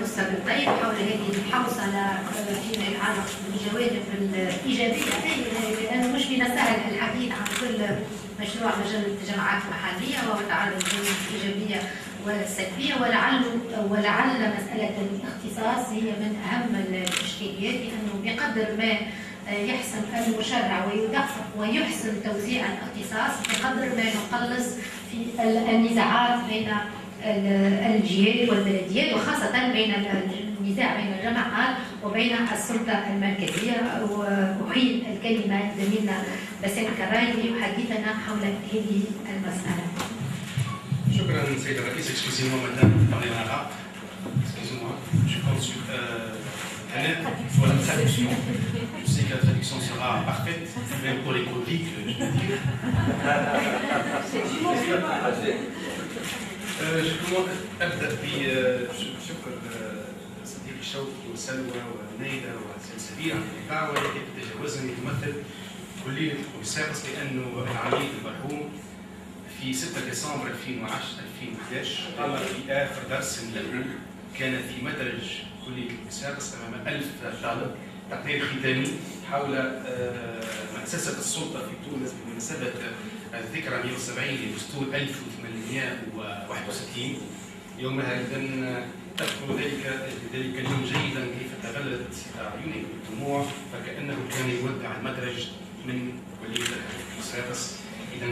مستر الطيب حول هذه الحوصلة فيما يتعلق بالجوانب الإيجابية، لأنه مش من السهل الحديث عن كل مشروع مجلة الجامعات المحلية وهو يتعرض للجوانب الإيجابية والسلبية، ولعل مسألة الاختصاص هي من أهم الإشكاليات، لأنه بقدر ما يحسن المشرع ويدقق ويحسن توزيع الاختصاص بقدر ما نقلص في النزاعات بين الجهات والبلديات، وخاصة بين النزاع بين الجامعات وبين السلطة المركزية. وأحيل الكلمة زميلنا باسم كراي ليحدثنا حول هذه المسألة. شكرا سيد الرئيس. Excusez-moi madame, parlez en arabe. Excusez-moi, je consulte pour la traduction. Je sais que la traduction sera parfaite, même pour les coliques, je veux dire. أبدأ بشكر صديقي شوقي وسلوى ونيدة وسلسبيل عن الدعوة التي تتجاوزني تمثل كلية بوساقس، لأنه العميد المرحوم في 6 ديسمبر 2011 قام في آخر درس له كان في مدرج كلية بوساقس أمام 1000 طالب تقرير ختامي حول مؤسسة السلطة في تونس بمناسبة الذكرى 170 لدستور 1861. يومها إذن أذكر ذلك اليوم جيدا كيف تغلت أعيني بالدموع فكأنه كان يودع المدرج من كلية بوساقس. إذا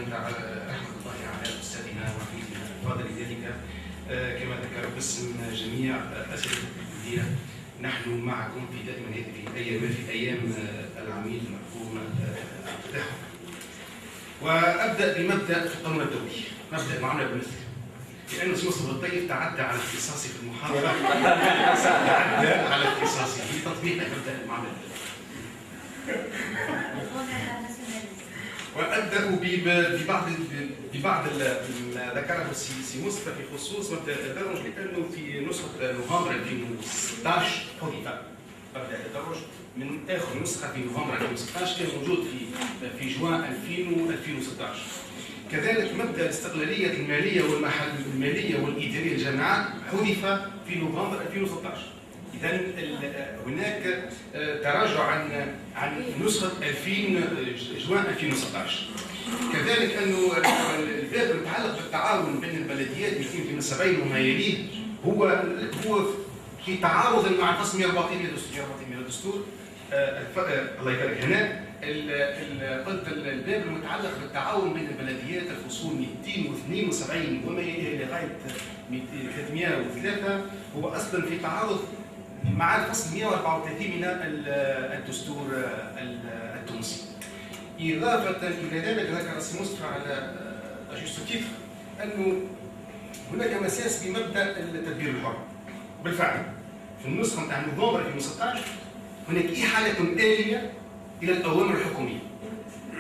رحمة الله على أستاذنا وحبيبنا الفاضل. لذلك كما ذكر باسم جميع أساتذة الكلية نحن معكم في دائما هذه الأيام، في أيام العميد المرحوم عبد الرحمن. وأبدأ بمبدأ في القانون الدولي، مبدأ المعاملة بالمثل، لأن سي مصطفى الطيب تعدى على اختصاصي في المحاضرة تعدى على اختصاصي في تطبيق مبدأ المعاملة الدولي. وأبدأ ببعض ما ذكره سي مصطفى في خصوص مبدأ التدرج، لأنه في نسخة نوفمبر 2016 حذف مبدأ التدرج من آخر نسخة في نوفمبر 2016 كان موجود في جوان 2016. كذلك مبدأ الاستقلالية المالية المالية والإدارية للجامعات حذف في نوفمبر 2016. إذن هناك تراجع عن نسخة جوان 2016. كذلك أنه الباب المتعلق بالتعاون بين البلديات 272 وما يليه هو في تعارض مع الفصل 140 من الدستور. الله يبارك هنا قلت الباب المتعلق بالتعاون بين البلديات الفصول 272 وما يليه لغاية 303 هو أصلا في تعارض مع الفصل 134 من الدستور التونسي. إضافة إلى ذلك ذكر سي مصطفى على أجوست تيتر أنه هناك مساس بمبدأ التدبير الحر. بالفعل في النسخة نتاع نوفمبر 2016 هناك إحالة آلية إلى الأوامر الحكومية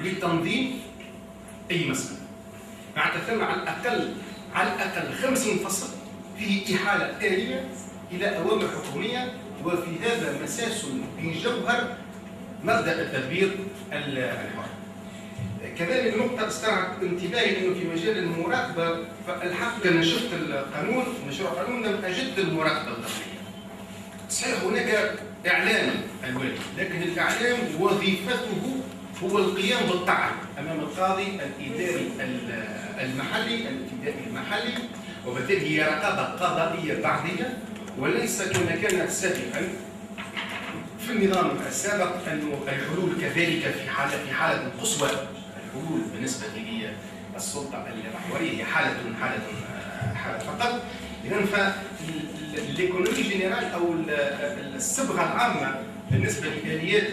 لتنظيم أي مسألة. معناتها ثم على الأقل 50 فصل فيه إحالة آلية إلى أوامر حكومية، وفي هذا مساس بجوهر مبدأ التدبير الحر. كذلك نقطة استرعت انتباهي أنه في مجال المراقبة فالحق أنا شفت القانون مشروع قانون لم أجد المراقبة الداخلية. صحيح هناك إعلام الوالي، لكن الإعلام وظيفته هو القيام بالطعن أمام القاضي الإداري المحلي، وبالتالي هي رقابة قضائية بعدية، وليس كما كان سابقا في النظام السابق أنه الحلول كذلك في حالة قصوى. الحلول بالنسبة للسلطة المحورية هي حالة فقط. إذن فالإيكونومي جينيرال أو الصبغة العامة بالنسبة لآليات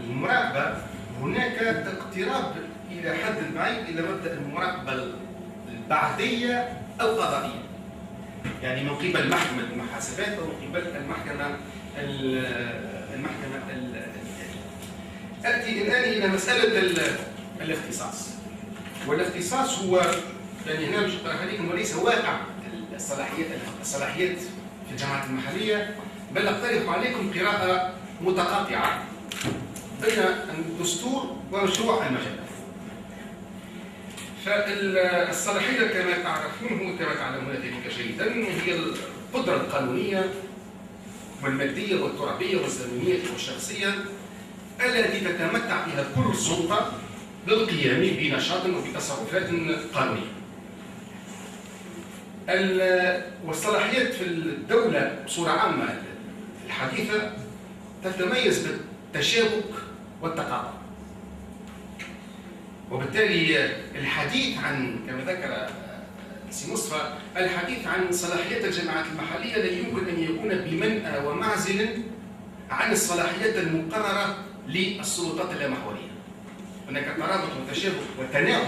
المراقبة هناك اقتراب إلى حد بعيد إلى مبدأ المراقبة البعثية أو القضائية، يعني من قبل محكمة المحاسبات أو من قبل المحكمة أتي الآن إلى مسألة الاختصاص. والاختصاص هو يعني هنا مش أقترح عليكم وليس واقع الصلاحيات في الجامعات المحلية، بل أقترح عليكم قراءة متقاطعة بين الدستور ومشروع المجلة. فالصلاحية كما تعرفون كما تعلمون ذلك جيدا هي القدرة القانونية والمادية والترابية والزمنية والشخصية التي تتمتع بها كل سلطة للقيام بنشاط وبتصرفات قانونية. والصلاحيات في الدولة بصورة عامة الحديثة تتميز بالتشابك والتقاطع، وبالتالي الحديث عن كما ذكر سي مصطفى الحديث عن صلاحيات الجماعات المحلية لا يمكن أن يكون بمنأى ومعزل عن الصلاحيات المقررة للسلطات اللامحورية. هناك ترابط وتشابك وتناغم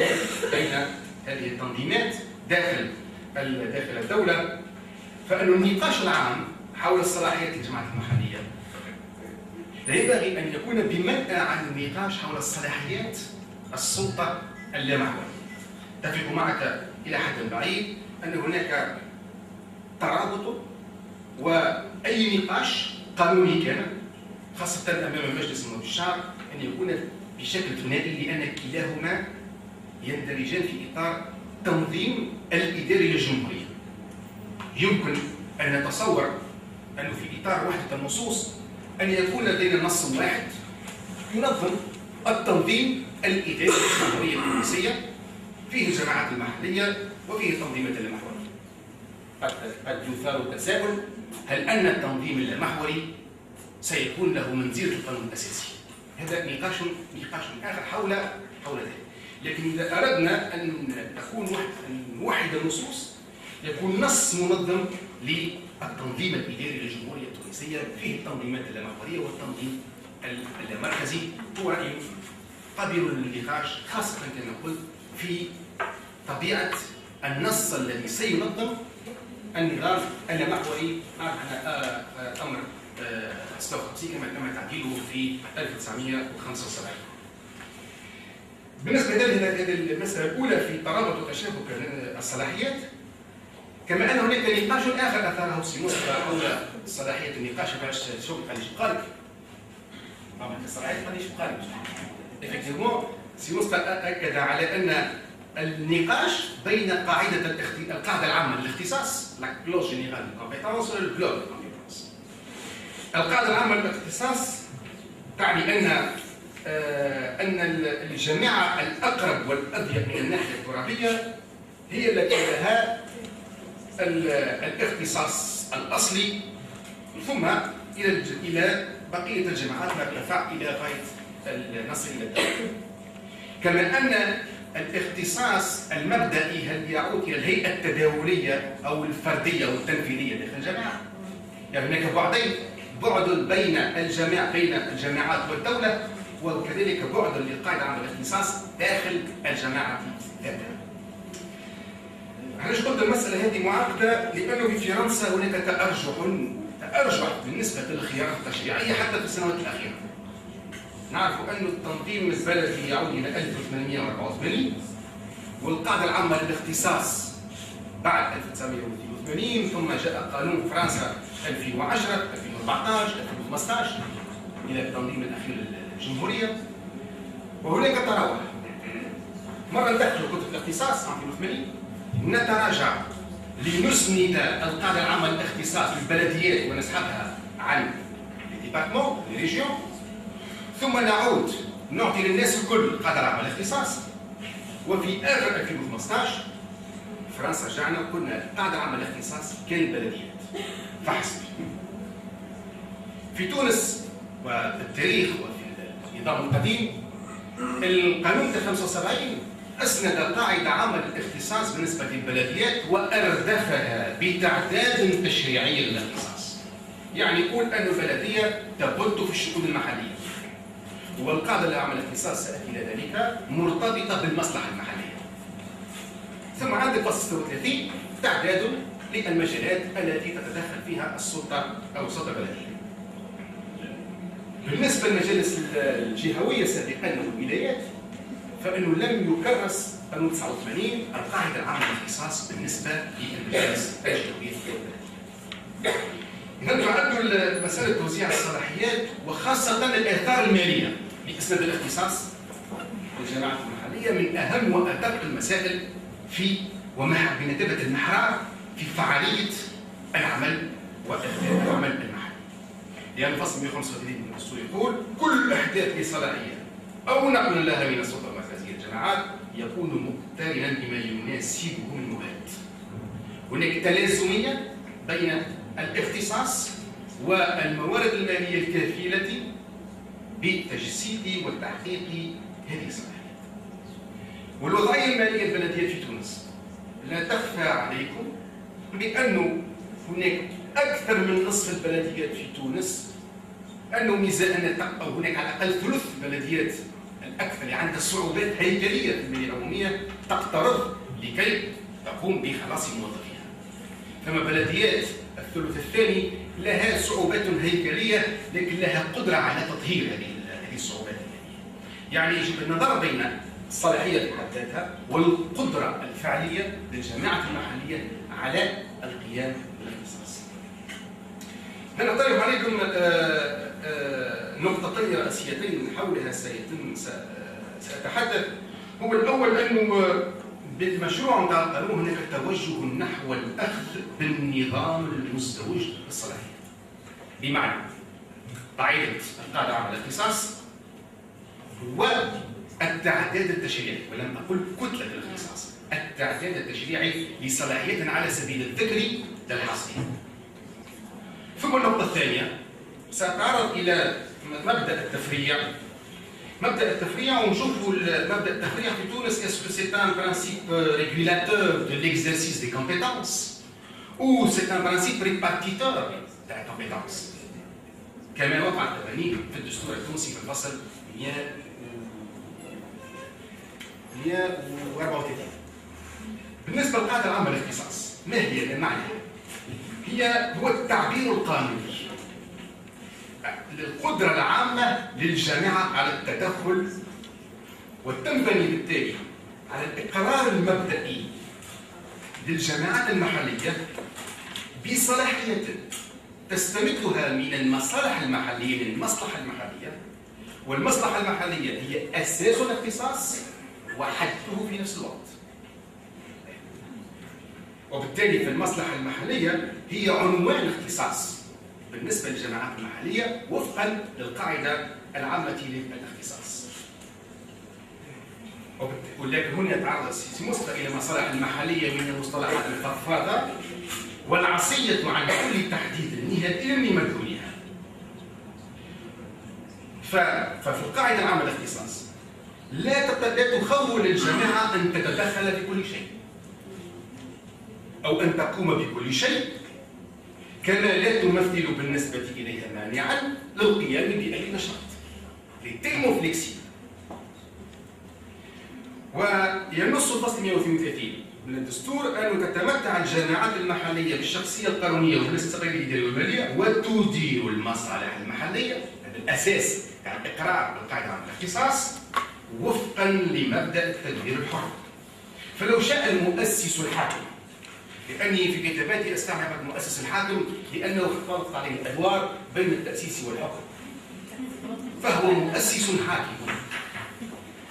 بين هذه التنظيمات داخل الدولة، فإن النقاش العام حول صلاحيات الجماعات المحلية لا ينبغي أن يكون بمنأى عن النقاش حول الصلاحيات السلطة اللامحورية. أتفق معك إلى حد بعيد أن هناك ترابط، وأي نقاش قانوني كان خاصة أمام مجلس النواب الشعب أن يكون بشكل ثنائي، لأن كلاهما يندرجان في إطار تنظيم الإداري للجمهورية. يمكن أن نتصور أنه في إطار وحدة النصوص أن يكون لدينا نص واحد ينظم التنظيم الإداري للجمهورية التونسية، فيه الجماعات المحلية وفيه التنظيمات اللامحورية. قد يثار التساؤل: هل أن التنظيم اللامحوري سيكون له منزلة القانون الأساسي؟ هذا نقاش آخر حول ذلك. لكن إذا أردنا أن نوحد النصوص يكون نص منظم للتنظيم الإداري للجمهورية التونسية، فيه التنظيمات اللامحورية والتنظيم اللامركزي. هو رأي قابل للنقاش، خاصة كما قلت في طبيعة النص الذي سينظم النظام اللامحوري. أمر 56 كما تعديله في 1975. بالنسبة لهذه المسألة الأولى في ترابط وتشابك الصلاحيات، كما أن هناك نقاش آخر أثاره سي مصطفى حول صلاحية النقاش. باش شوف قال قالك طبعا الصلاحيات قال قالك إفكتيفمون سي مصطفى أكد على أن النقاش بين القاعدة العامة للاختصاص لا كلوز جينيرال دو كومبيتونس ولا البلوك دو كومبيتونس. القاعدة العامة للاختصاص تعني أن الجماعة الأقرب والأضيق من الناحية الترابية هي التي لها الاختصاص الأصلي، ثم إلى بقية الجماعات ما ارتفع إلى غاية النصر إلى الدولة. كما أن الاختصاص المبدئي هل يعود إلى الهيئة التداولية أو الفردية أو التنفيذية داخل الجماعة. يعني هناك بعدين: بعد بين الجماعات والدولة، وكذلك بعد للقاعدة عن الاختصاص داخل الجماعة ذاتها. علاش قلت المسألة هذه معقدة؟ لأنه في فرنسا هناك تأرجح بالنسبة للخيارات التشريعية حتى في السنوات الأخيرة. نعرف أن التنظيم البلدي يعود إلى 1884، والقاعدة العامة للاختصاص بعد 1982، ثم جاء قانون فرنسا 2010 2014 2015 إلى التنظيم الأخير للجمهورية. وهناك تراوح، مرة ندخل كتب الاختصاص عام 2080، نتراجع لنسند القاعدة العامة للاختصاص للبلديات ونسحبها عن الديبارتمون الريجيون، ثم نعود نعطي للناس الكل القاعدة العامة للاختصاص. وفي آخر 2015 فرنسا رجعنا وقلنا القاعدة العامة للاختصاص كان البلديات فحسب. في تونس وفي وفي النظام القديم القانون 75 أسند قاعدة عامة للاختصاص بالنسبة للبلديات وأردفها بتعداد تشريعي للاختصاص. يعني يقول أن البلدية تبت في الشؤون المحلية، والقاعدة العامة للاختصاص سأتي إلى ذلك مرتبطة بالمصلحة المحلية. ثم عندك فصل 36 تعداد للمجالات التي تتدخل فيها السلطة أو السلطة البلدية. بالنسبة للمجالس الجهوية سابقا والولايات، فإنه لم يكرس قانون 89 القاعدة العامة للاختصاص بالنسبة للمجالس الجهوية. إذا تعد مسألة توزيع الصلاحيات وخاصة الآثار المالية لإسناد الاختصاص للجماعات المحلية من أهم وأدق المسائل في بمثابة المحرار في فعالية العمل والعمل المحلي. لأن فصل 135 من الدستور يقول: كل إحداث لصلاحية أو نقل لها من السلطة المركزية للجماعات يكون مقترنا بما يناسبه من مواد. هناك تلازمية بين الاختصاص والموارد المالية الكافلة بتجسيد وتحقيق هذه الصلاحية. والوضعية المالية البلدية في تونس لا تخفى عليكم بأنه هناك أكثر من نصف البلديات في تونس أنه أو هناك على الأقل ثلث البلديات الأكثر اللي عندها صعوبات هيكلية في المالية العمومية تقترض لكي تقوم بخلاص موظفيها. فما بلديات الثلث الثاني لها صعوبات هيكلية لكن لها قدرة على تطهير هذه الصعوبات المالية. يعني يجب النظر بين الصلاحية في حد ذاتها والقدرة الفعلية للجماعة المحلية على القيام بالاختصاص. نقترح عليكم نقطتين رئيسيتين حولها سأتحدث. هو الأول أنه بالمشروع نتاع القانون هناك توجه نحو الأخذ بالنظام المزدوج بالصلاحية، بمعنى قاعدة القاعدة العامة للاختصاص والتعداد التشريعي، ولم أقل كتلة الاختصاص، التعداد التشريعي لصلاحية على سبيل الذكر للحصر. ثم النقطة الثانية سأتعرض إلى مبدأ التفريع. مبدأ التفريع ونشوفوا مبدأ التفريع في تونس est-ce que c'est un principe régulateur de l'exercice des compétences ou c'est un principe répartiteur de la compétence كما وقع التبني في الدستور التونسي في الفصل 134. بالنسبة للقاعدة العامة للاختصاص ما هي المعنى؟ هو التعبير القانوني للقدرة العامة للجامعة على التدخل، وتنبني بالتالي على الإقرار المبدئي للجامعات المحلية بصلاحية تستمدها من المصالح المحلية، من المصلحة المحلية، والمصلحة المحلية هي أساس الاختصاص وحده في نفس الوقت. وبالتالي في المصلحة المحلية هي عنوان الاختصاص بالنسبة للجماعات المحلية وفقا للقاعدة العامة للاختصاص. ولكن هنا يتعرض السيسي مصطلح إلى مصالح المحلية من المصطلحات الفضفاضة والعصية عن كل تحديد نهائي لمدلولها. ففي القاعدة العامة للاختصاص لا تخول الجماعة أن تتدخل في كل شيء أو أن تقوم بكل شيء، كما لا تمثل بالنسبة إليها مانعا للقيام بأي نشاط. للتيمو فليكسي. وينص الفصل 132 من الدستور أن تتمتع الجامعات المحلية بالشخصية القانونية والاستقلالية الإدارية والمالية وتدير المصالح المحلية. هذا الأساس تاع الإقرار بالقاعدة العامة للاختصاص وفقا لمبدأ التدبير الحر. فلو شاء المؤسس الحاكم، لأني في كتاباتي أستعمل المؤسس الحاكم لأنه اختلطت عليه الأدوار بين التأسيس والحكم، فهو مؤسس حاكم.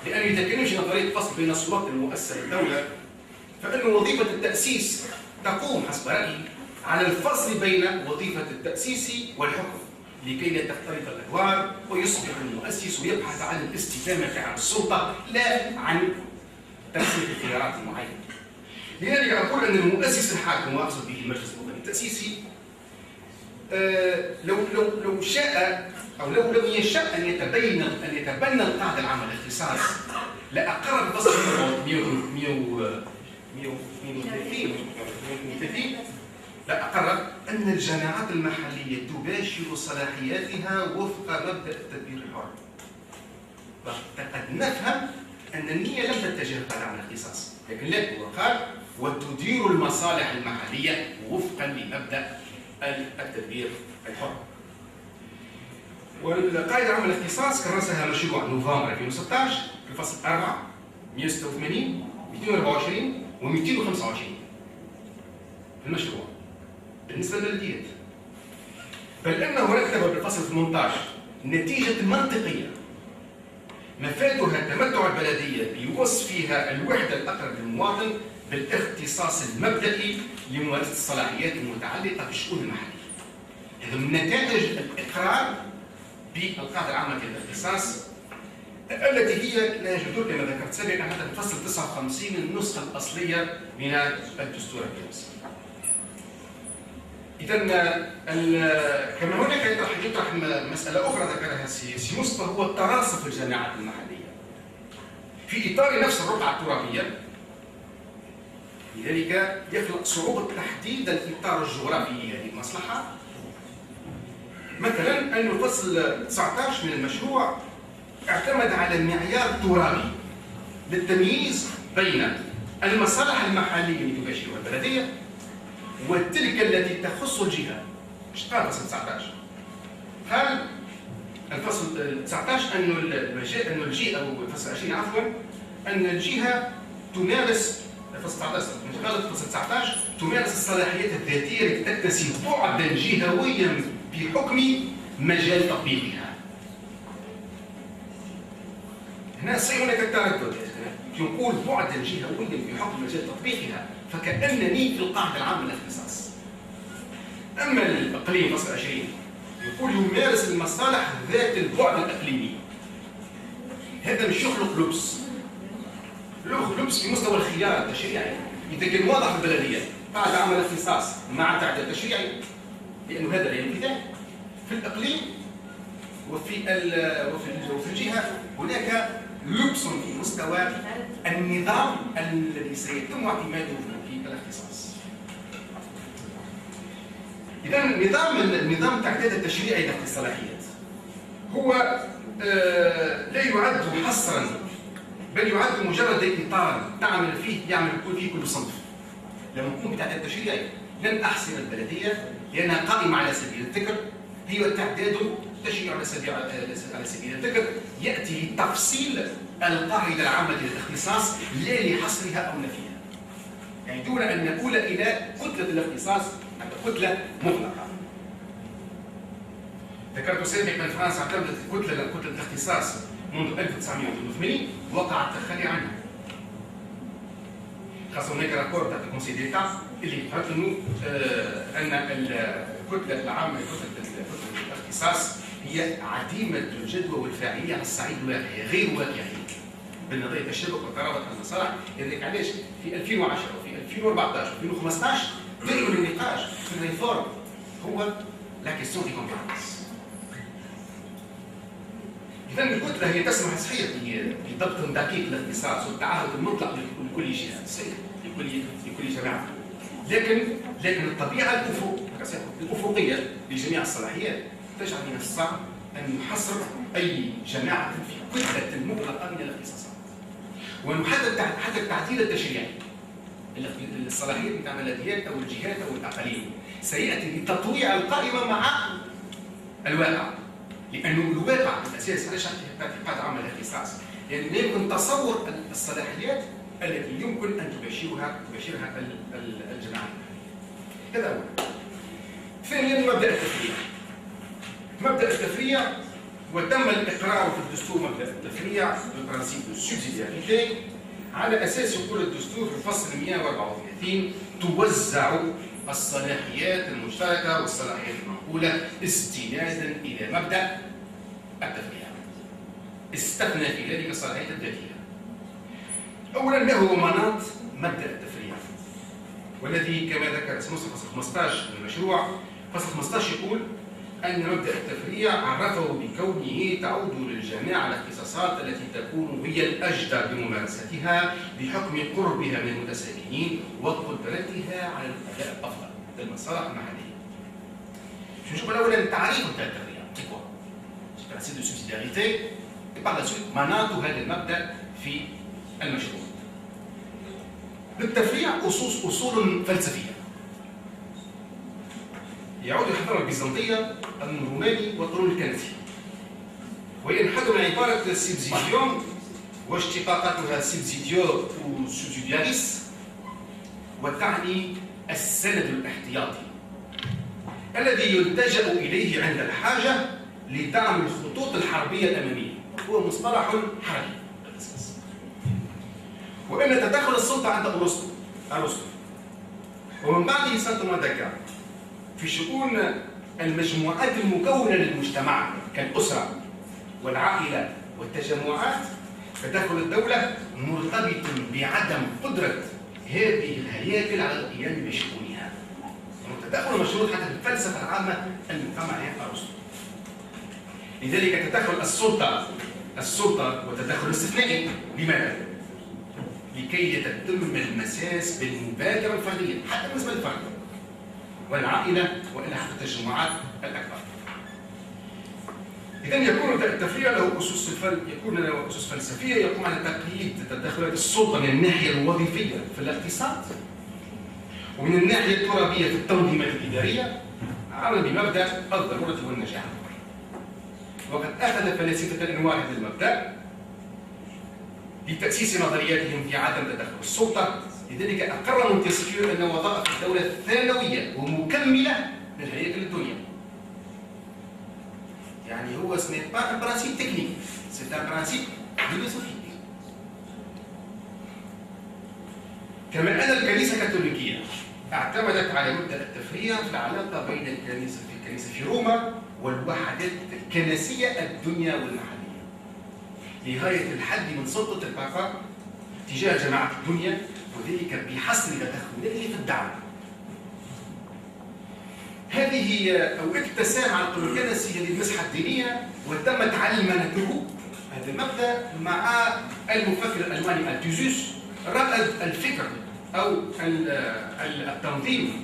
لأنه إذا كان يمشي نظرية فصل بين السلطات المؤسسة للدولة، فإن وظيفة التأسيس تقوم حسب رأيي على الفصل بين وظيفة التأسيس والحكم لكي لا تختلط الأدوار ويصبح المؤسس يبحث عن الاستدامة عن السلطة لا عن تنسيق خيارات معينة. لذلك أقول أن المؤسس الحاكم وأقصد به المجلس الوطني التأسيسي لو شاء أو لو يشاء أن يتبنى القاعدة العامة للاختصاص لأقر بفصل 130 لأقر أن الجامعات المحلية تباشر صلاحياتها وفق مبدأ التدبير الحر. قد نفهم أن النية لم تتجه القاعدة العامة للاختصاص، لكن لا هو قال وتدير المصالح المحلية وفقا لمبدأ التدبير الحر. والقاعدة العامة للاختصاص كرسها مشروع نوفمبر 2016 في الفصل 4 186 224 و 225 في المشروع بالنسبة للبلديات، بل أنه رتب بالفصل 18 نتيجة منطقية مفادها تمتع البلدية بوصفها الوحدة الأقرب للمواطن بالاختصاص المبدئي لممارسة الصلاحيات المتعلقة بالشؤون المحلية. هذا من نتائج الإقرار بالقاعدة العامة للاختصاص التي هي لا يجدون كما ذكرت سابقا حتى في الفصل 59 النسخة الأصلية من الدستور التونسي. إذا كما هناك يطرح مسألة أخرى ذكرها سي مصطفى هو التراصف في الجامعات المحلية في إطار نفس الرقعة الترابية. لذلك يخلق صعوبة تحديد الإطار الجغرافي لهذه المصلحة. مثلا أن الفصل 19 من المشروع اعتمد على معيار ترابي للتمييز بين المصالح المحلية التي تباشرها البلدية وتلك التي تخص الجهة. ايش قال الفصل 19؟ قال الفصل 19 أن الجهة أو الفصل 20 عفوا أن الجهة تمارس الفصل 19 قال الفصل 19 تمارس الصلاحيات الذاتية التي تكتسب بعدا جهويا بحكم مجال تطبيقها. هنا صحيح هناك تردد نقول بعدا جهويا بحكم مجال تطبيقها فكأنني في القاعدة العامة للاختصاص. أما الإقليم فصل 20 يقول يمارس المصالح ذات البعد الإقليمي. هذا مش يخلق لبس في مستوى الخيار التشريعي. إذا كان واضح في البلدية قاعدة عامة للاختصاص مع تعديل تشريعي لأنه هذا لا يمكن. في الإقليم وفي الجهة هناك لبس في مستوى النظام الذي سيتم اعتماده في الاختصاص. إذا النظام التعديل التشريعي ذات الصلاحيات هو لا يعد حصرا بل يعد مجرد إطار يعمل فيه كل صنف. لما نقوم بتعديل التشريعي لن أحسن البلدية لأنها قائمة على سبيل الذكر. هي تعداد التشريع على سبيل الذكر يأتي لتفصيل القاعدة العامة للاختصاص لا لحصرها أو نفيها. يعني دون أن نقول إلى كتلة الاختصاص كتلة مطلقة. ذكرت سابقا أن فرنسا اعتمدت كتلة الاختصاص منذ 1982 وقع التخلي عنها. خاصة هناك رابور تاع الكونسي ديتا اللي قالت انه ان الكتلة العامة لكتلة الاختصاص هي عديمة الجدوى والفاعلية على الصعيد الواقعي غير واقعية بالنظر الى التشابك وترابط المصالح. لذلك علاش في 2010 وفي 2014 وفي 2015 دائما النقاش في الريفورم هو لا كيستيون دي كومبيتونس. إذا الكتلة هي تسمح صحيح بضبط دقيق للاختصاص والتعهد المطلق لكل جهة لكل جماعة، لكن الطبيعة الأفقية لجميع الصلاحيات تجعل من الصعب أن نحصر أي جماعة في كتلة مطلقة من الاختصاصات ونحدد حتى التعديل التشريعي. الصلاحيات نتاع البلديات أو الجهات أو الأقاليم سيأتي بتطويع القائمة مع الواقع، لأنه الواقع بالأساس علاش اعتقاد عامة الاختصاص؟ لأن لا يمكن تصور الصلاحيات التي يمكن أن تباشرها الجماعات. هذا أولا. ثانيا مبدأ التفريع. مبدأ التفريع وتم الإقرار في الدستور مبدأ التفريع ببرانسيب السبسيدياريتي على أساس يقول الدستور في الفصل 134 توزع الصلاحيات المشتركة والصلاحيات المنقولة استنادا إلى مبدأ التفريع. استثنى في ذلك الصلاحيات الذاتية. أولا ما هو مناط مبدأ التفريع؟ والذي كما ذكر فصل 15 من المشروع، فصل 15 يقول أن مبدأ التفريع عرفه بكونه تعود للجماعة الاختصاصات التي تكون هي الأجدر بممارستها بحكم قربها من المتساكنين وقدرتها على الأداء الأفضل للمصالح المحلية. باش نشوف أولا التعريف نتاع التفريع، سي كوا؟ سي برانسيب دو سوبسيدياريتي، باغ لا سويت مناط هذا المبدأ في المشروع. للتفريع أصول فلسفية يعود الحضارة البيزنطية، الروماني والقانون الكنسي، وينحد من عبارة سيبزيديوم واشتقاقاتها سيبزيديو وسوسيدياريس، وتعني السند الاحتياطي الذي يلتجأ إليه عند الحاجة لدعم الخطوط الحربية الأمامية. هو مصطلح حربي بالاساس. وان تدخل السلطه عند ارسطو ومن بعده سانت توماس داكار في شؤون المجموعات المكونه للمجتمع كالاسره والعائله والتجمعات، تدخل الدوله مرتبط بعدم قدره هذه الهياكل على القيام بشؤونها. التدخل مشروط حتى في الفلسفه العامه المجتمعيه ارسطو. لذلك تدخل السلطه وتدخل استثنائي. لماذا؟ لكي يتم المساس بالمبادره الفرديه حتى بالنسبه للفرد والعائله والى حتى التجمعات الاكبر. إذا يكون التفريع له أسس فلسفية يقوم على تقييد تدخلات السلطة من الناحية الوظيفية في الاقتصاد ومن الناحية الترابية في التنظيمات الإدارية عمل بمبدأ الضرورة والنجاح. وقد أخذ فلاسفة الأنوار هذا المبدأ لتأسيس نظرياتهم في عدم تدخل السلطة. لذلك أقر مونتسكيو أن وظائف الدولة ثانوية ومكملة للهياكل الدنيا. يعني هو ce n'est pas un principe technique, c'est un principe philosophique. كما أن الكنيسة الكاثوليكية اعتمدت على مبدأ التفريع في العلاقة بين الكنيسة في روما والوحدات الكنسية الدنيا والمحلية لغاية الحد من سلطة البابا تجاه جماعة الدنيا، وذلك بحسب تدخله في الدعوة. هذه أوقات التسامح على القانون الكنسي للمسحة الدينية وتمت علمنته هذا المبدأ مع المفكر الألماني التوزوس رائد الفكر أو التنظيم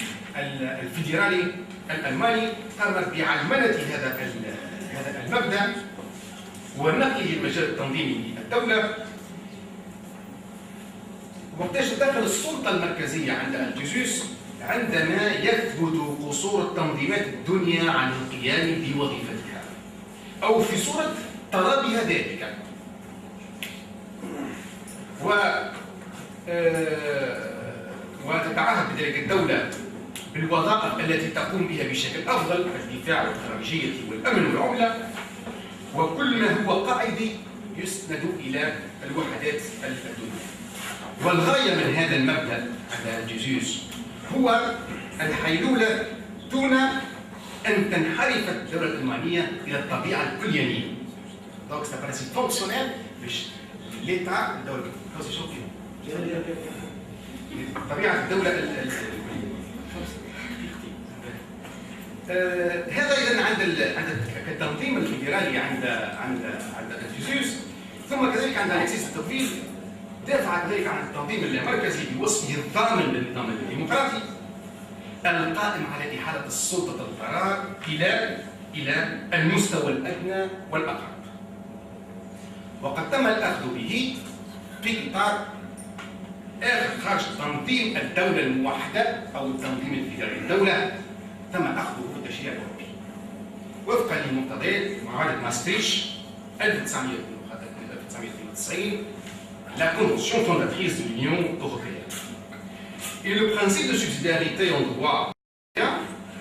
الفيدرالي الألماني قام بعلمنة هذا المبدأ ونقله المجال التنظيمي للدولة. وقتاش تدخل السلطة المركزية عند التوزوس عندما يثبت قصور التنظيمات الدنيا عن القيام بوظيفتها أو في صورة طلبها ذلك. وتتعهد بذلك الدولة بالوظائف التي تقوم بها بشكل أفضل الدفاع والخارجية والأمن والعملة، وكل ما هو قاعدي يسند إلى الوحدات الدنيا. والغاية من هذا المبدأ عند التوزوس هو الحيلولة دون أن تنحرف الدولة الألمانية إلى الطبيعة الكليانية. دونك سي برانسيب فونكسيونيل باش ليتا الدولة طبيعة الدولة هذا إذا عند التنظيم الفيدرالي عند التوزوس. ثم كذلك عند أليكسيس توتوفيل دافع كذلك عن التنظيم المركزي بوصفه الضامن للنظام الديمقراطي القائم على إحالة السلطة القرار إلى المستوى الأدنى والأقرب. وقد تم الأخذ به في إطار خارج تنظيم الدولة الموحدة أو التنظيم الفيدرالي للدولة، تم أخذه بالتشريع الأوروبي وفقا لمقتضيات معاهدة ماستريتش 1992 la Convention fondatrice de l'Union européenne. Et le principe de subsidiarité en droit,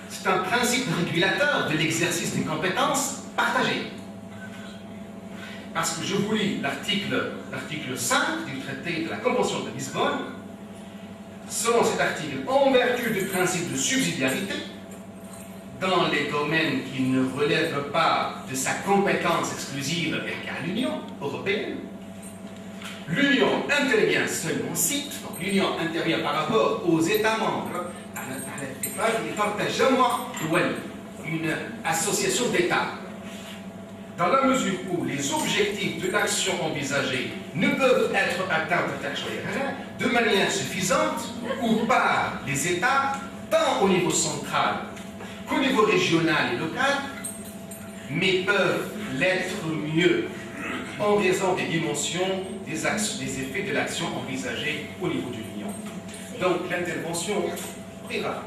c'est un principe régulateur de l'exercice des compétences partagées. Parce que je vous lis l'article 5 du traité de la Convention de Lisbonne. Selon cet article, en vertu du principe de subsidiarité, dans les domaines qui ne relèvent pas de sa compétence exclusive à l'Union européenne, l'Union intervient seulement donc l'Union intervient par rapport aux États membres, une association d'États. Dans la mesure où les objectifs de l'action envisagée ne peuvent être atteints de manière suffisante ou par les États, tant au niveau central qu'au niveau régional et local, mais peuvent l'être mieux en raison des dimensions des effets de l'action envisagée au niveau de l'Union. Donc l'intervention privée.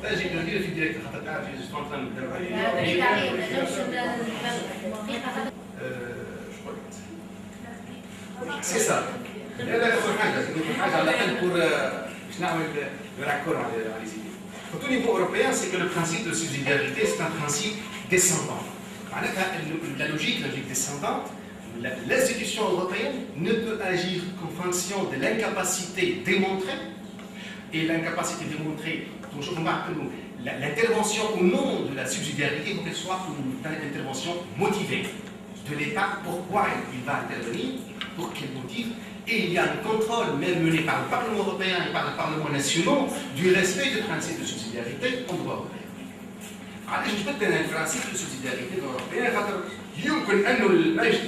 تجي ندير في ديريكت خاطر قاعد في جوست سي سا لا لا اخر حاجه على الاقل بور باش نعمل راكور على لي Au niveau européen, c'est que le principe de subsidiarité, c'est un principe descendant. La logique descendante, l'institution européenne ne peut agir qu'en fonction de l'incapacité démontrée, et l'incapacité démontrée, l'intervention au nom de la subsidiarité, il faut qu'elle soit une intervention motivée de l'État. Pourquoi il va intervenir, pour quel motif, et il y a un contrôle même mené par le Parlement européen et par les parlements nationaux du respect du principe de subsidiarité en droit européen. علاش جبت انا البرانسيب دو سوسيداريتي الاوروبيان؟ خاطر يمكن انه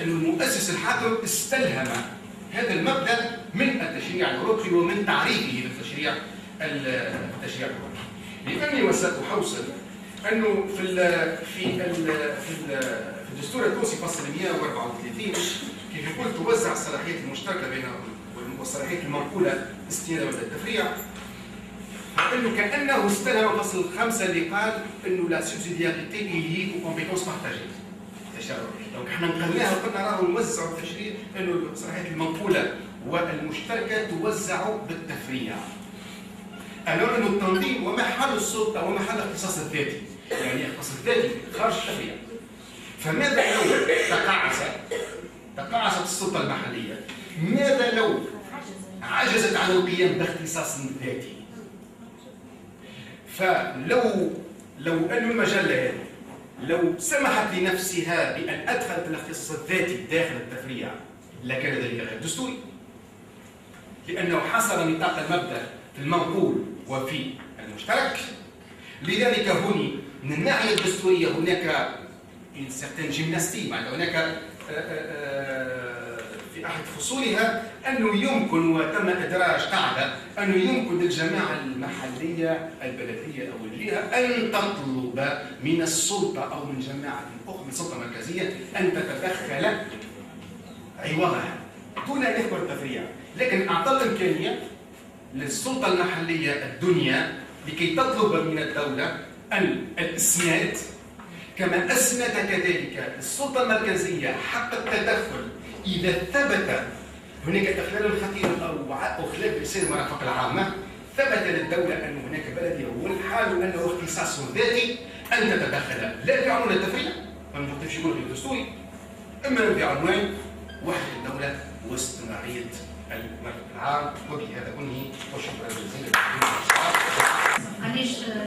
المؤسس الحاكم استلهم هذا المبدا من التشريع الاوروبي ومن تعريفه بالتشريع الاوروبي. لاني وساحوصل انه في الدستور التونسي فصل 134 كيف يقول توزع الصلاحيات المشتركه بين والصلاحيات المنقوله استئناف التفريع، فانه كانه استلهم فصل 5 اللي قال انه لا سوبسيدياريتي لي او كومبيتونس بارتاجي. دونك احنا نقلناها وقلنا راهو نوزعوا التشريع انه الصلاحيات المنقوله والمشتركه توزع بالتفريع. الو انه التنظيم ومحل السلطه ومحل الاختصاص الذاتي، يعني الاختصاص الذاتي خارج التفريع. فماذا لو تقاعست السلطه المحليه؟ ماذا لو عجزت عن القيام باختصاص ذاتي؟ فلو أن المجلة هذه لو سمحت لنفسها بأن أدخلت الاختصاص الذاتي داخل التفريع لكان ذلك غير دستوري، لأنه حصر نطاق المبدأ في المنقول وفي المشترك. لذلك هنا من الناحية الدستورية هناك une certaine gymnastique، هناك في أحد فصولها أنه يمكن وتم إدراج قاعدة أنه يمكن للجماعة المحلية البلدية أو الجهة أن تطلب من السلطة أو من جماعة أخرى من السلطة المركزية أن تتدخل عوضها دون أن يكبر التفريع، لكن أعطى الإمكانية للسلطة المحلية الدنيا لكي تطلب من الدولة الإسناد، كما أسند كذلك السلطة المركزية حق التدخل إذا ثبت هناك إخلال خطير أو خلال بسير المرافق العامة، ثبت للدولة أن هناك بلدية والحال أنه اختصاص ذاتي أن تتدخل لا بعنوان التفريع، ما نحطش يقول في الدستوري، إما بعنوان وحدة الدولة واستمرارية المرافق العام. وبهذا أنهي وشكرا جزيلا.